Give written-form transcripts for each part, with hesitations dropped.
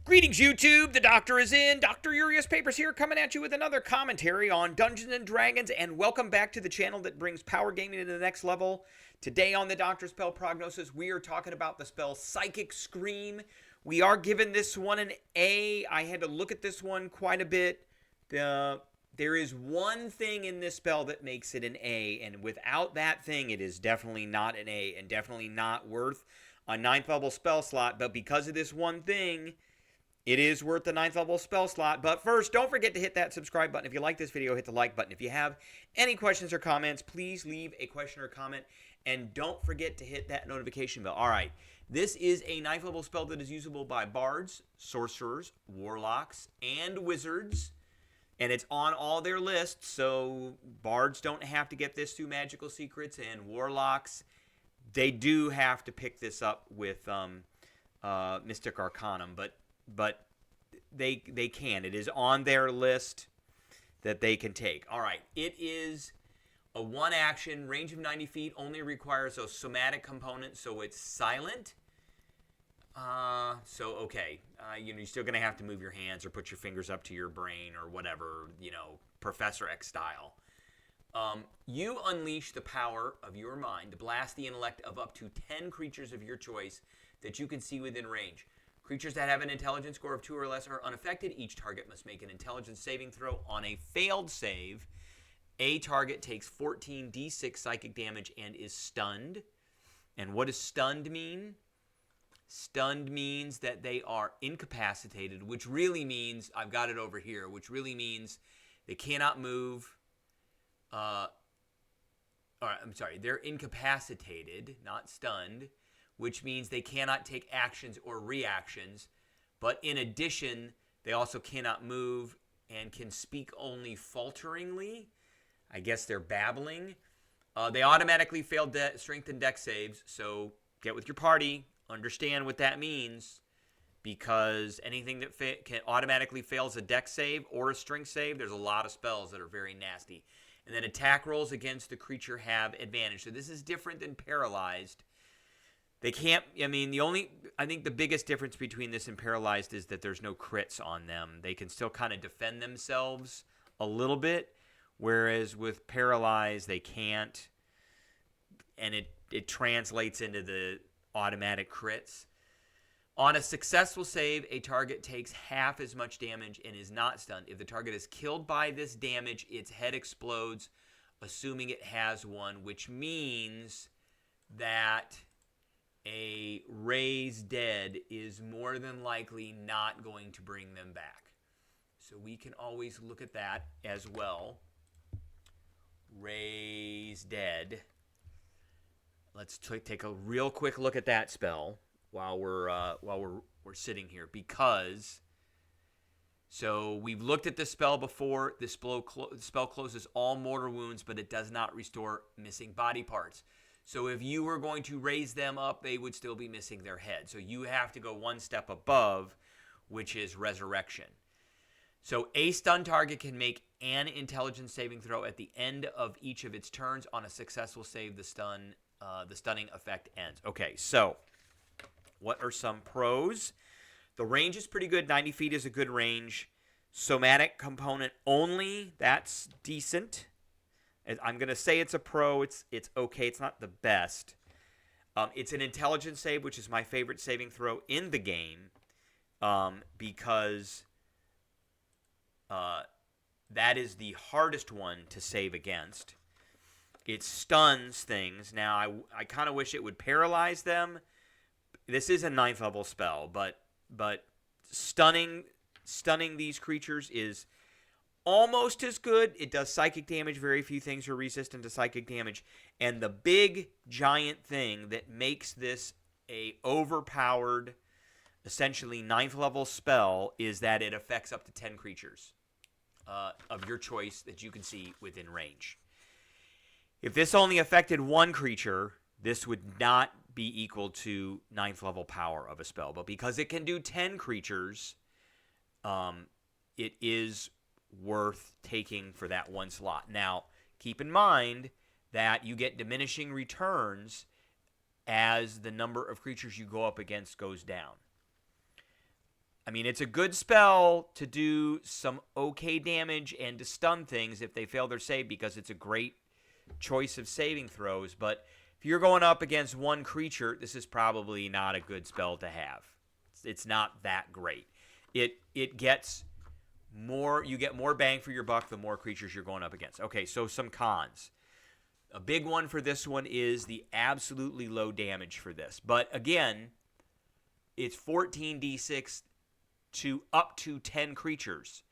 Greetings, YouTube. The Doctor is in. Dr. Urias Papers here, coming at you with another commentary on Dungeons & Dragons, and welcome back to the channel that brings power gaming to the next level. Today on the Doctor Spell Prognosis, we are talking about the spell Psychic Scream. We are giving this one an A. I had to look at this one quite a bit. There is one thing in this spell that makes it an A, and without that thing, it is definitely not an A, and definitely not worth a 9th level spell slot, but because of this one thing, it is worth the 9th level spell slot. But first, don't forget to hit that subscribe button. If you like this video, hit the like button. If you have any questions or comments, please leave a question or comment. And don't forget to hit that notification bell. All right. This is a 9th level spell that is usable by bards, sorcerers, warlocks, and wizards. And it's on all their lists, so bards don't have to get this through magical secrets, and warlocks, they do have to pick this up with Mystic Arcanum, but they can. It is on their list that they can take. All right. It is a one action, range of 90 feet, only requires a somatic component, so it's silent. Okay. You're still going to have to move your hands or put your fingers up to your brain or whatever, Professor X style. You unleash the power of your mind to blast the intellect of up to 10 creatures of your choice that you can see within range. Creatures that have an intelligence score of 2 or less are unaffected. Each target must make an intelligence saving throw. On a failed save, a target takes 14d6 psychic damage and is stunned. And what does stunned mean? Stunned means that they are incapacitated, which really means, I've got it over here, which really means they cannot move. They're incapacitated, not stunned, which means they cannot take actions or reactions. But in addition, they also cannot move and can speak only falteringly. I guess they're babbling. They automatically fail strength and dex saves, so get with your party. Understand what that means, because anything that can automatically fails a dex save or a strength save, there's a lot of spells that are very nasty. And then attack rolls against the creature have advantage. So this is different than paralyzed. They can't, I think the biggest difference between this and paralyzed is that there's no crits on them. They can still kind of defend themselves a little bit, whereas with paralyzed, they can't. And it translates into the automatic crits. On a successful save, a target takes half as much damage and is not stunned. If the target is killed by this damage, its head explodes, assuming it has one, which means that a raise dead is more than likely not going to bring them back. So we can always look at that as well. Raise dead. Let's take a real quick look at that spell while we're sitting here, because so we've looked at this spell before. This spell closes all mortal wounds, but it does not restore missing body parts. So if you were going to raise them up, they would still be missing their head. So you have to go one step above, which is resurrection. So a stun target can make an intelligence saving throw at the end of each of its turns. On a successful save, the stunning effect ends. Okay, so what are some pros? The range is pretty good. 90 feet is a good range. Somatic component only. That's decent. I'm going to say it's a pro. It's okay. It's not the best. It's an intelligence save, which is my favorite saving throw in the game, because that is the hardest one to save against. It stuns things. Now, I kind of wish it would paralyze them. This is a 9th level spell, but stunning these creatures is almost as good. It does psychic damage. Very few things are resistant to psychic damage. And the big, giant thing that makes this a overpowered, essentially 9th level spell is that it affects up to 10 creatures of your choice that you can see within range. If this only affected one creature, this would not be equal to 9th level power of a spell. But because it can do 10 creatures, it is worth taking for that one slot. Now, keep in mind that you get diminishing returns as the number of creatures you go up against goes down. I mean, it's a good spell to do some okay damage and to stun things if they fail their save, because it's a great choice of saving throws. But if you're going up against one creature, this is probably not a good spell to have. It's not that great. It gets more, you get more bang for your buck the more creatures you're going up against. Okay, so some cons. A big one for this one is the absolutely low damage for this. But again, it's 14d6 to up to 10 creatures.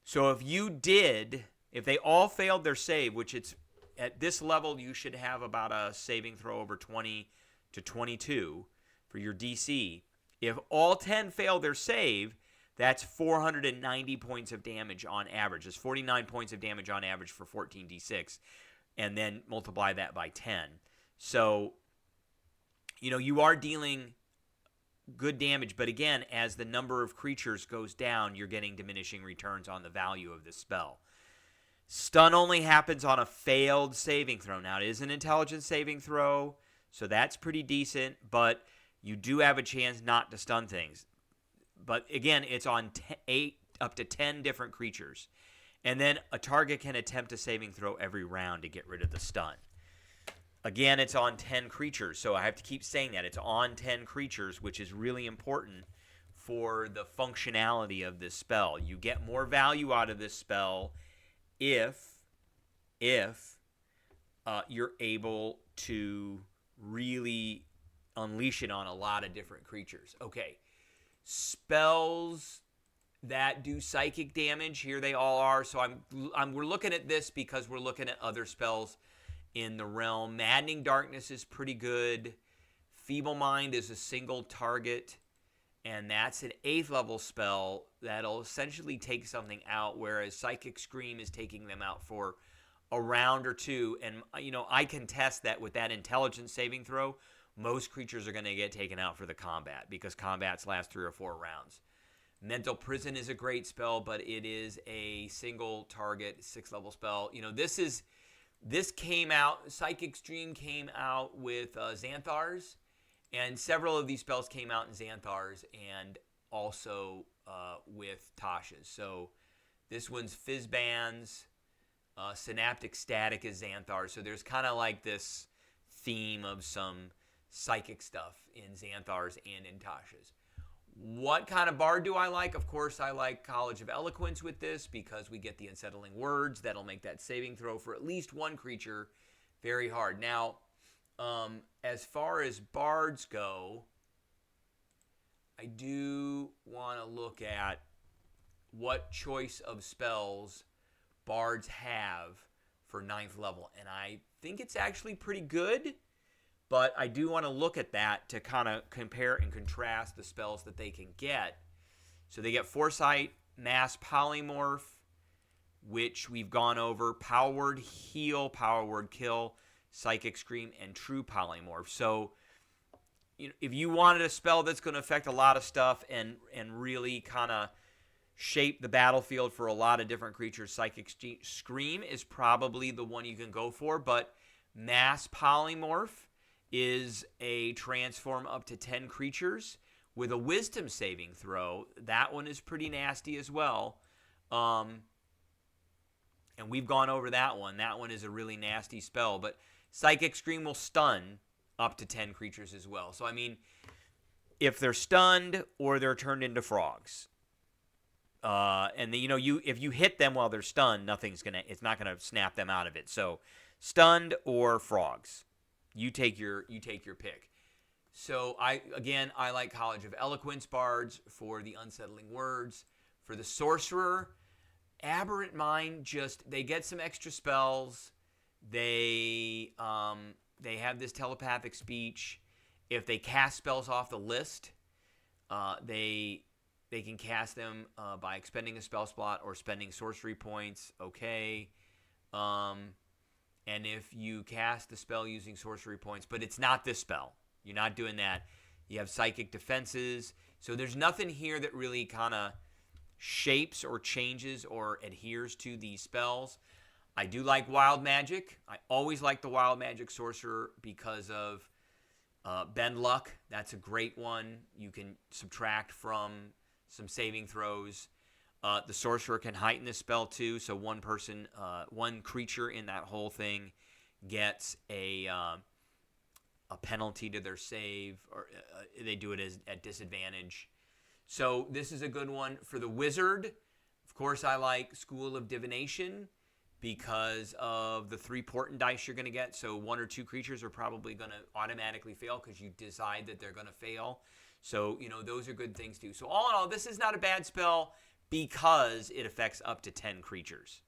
So if they all failed their save, which it's at this level, you should have about a saving throw over 20 to 22 for your DC. If all 10 fail their save, that's 490 points of damage on average. It's 49 points of damage on average for 14d6, and then multiply that by 10. So, you are dealing good damage, but again, as the number of creatures goes down, you're getting diminishing returns on the value of this spell. Stun only happens on a failed saving throw. Now, it is an intelligence saving throw, so that's pretty decent, but you do have a chance not to stun things. But again, it's on 8 up to 10 different creatures. And then a target can attempt a saving throw every round to get rid of the stun. Again, it's on 10 creatures, so I have to keep saying that. It's on 10 creatures, which is really important for the functionality of this spell. You get more value out of this spell if you're able to really unleash it on a lot of different creatures. Okay, spells that do psychic damage, here they all are. So we're looking at this because we're looking at other spells in the realm. Maddening Darkness is pretty good. Feeble Mind is a single target, and that's an 8th level spell that'll essentially take something out, whereas Psychic Scream is taking them out for a round or two. And, I can test that with that intelligence saving throw, most creatures are going to get taken out for the combat, because combats last 3 or 4 rounds. Mental Prison is a great spell, but it is a single target 6th level spell. This came out, Psychic Stream came out with Xanthars, and several of these spells came out in Xanthars and also with Tasha's. So this one's Fizzbands, Synaptic Static is Xanthar. So there's kind of like this theme of some psychic stuff in Xanthars and in Tasha's. What kind of bard do I like? Of course, I like College of Eloquence with this, because we get the unsettling words. That'll make that saving throw for at least one creature very hard. Now, as far as bards go, I do want to look at what choice of spells bards have for 9th level. And I think it's actually pretty good. But I do want to look at that to kind of compare and contrast the spells that they can get. So they get Foresight, Mass Polymorph, which we've gone over, Power Word Heal, Power Word Kill, Psychic Scream, and True Polymorph. So if you wanted a spell that's going to affect a lot of stuff and really kind of shape the battlefield for a lot of different creatures, Psychic Scream is probably the one you can go for. But Mass Polymorph is a transform up to 10 creatures with a wisdom saving throw. That one is pretty nasty as well. And we've gone over that one. That one is a really nasty spell. But Psychic Scream will stun up to 10 creatures as well. So, I mean, if they're stunned or they're turned into frogs. And if you hit them while they're stunned, it's not gonna snap them out of it. So, stunned or frogs. You take your pick. So I like College of Eloquence bards for the unsettling words. For the sorcerer, Aberrant Mind, they get some extra spells. They have this telepathic speech. If they cast spells off the list, they can cast them by expending a spell slot or spending sorcery points. Okay. And if you cast the spell using sorcery points, but it's not this spell. You're not doing that. You have psychic defenses. So there's nothing here that really kind of shapes or changes or adheres to these spells. I do like Wild Magic. I always like the Wild Magic Sorcerer because of Bend Luck. That's a great one. You can subtract from some saving throws. The sorcerer can heighten this spell too, so one creature in that whole thing gets a penalty to their save, or they do it at disadvantage. So this is a good one. For the wizard, of course, I like School of Divination because of the 3 portent dice you're going to get. So 1 or 2 creatures are probably going to automatically fail because you decide that they're going to fail. So, those are good things too. So all in all, this is not a bad spell because it affects up to 10 creatures.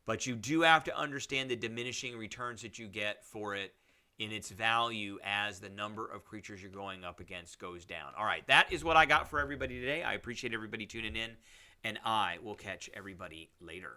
But you do have to understand the diminishing returns that you get for it in its value as the number of creatures you're going up against goes down. All right, that is what I got for everybody today. I appreciate everybody tuning in, and I will catch everybody later.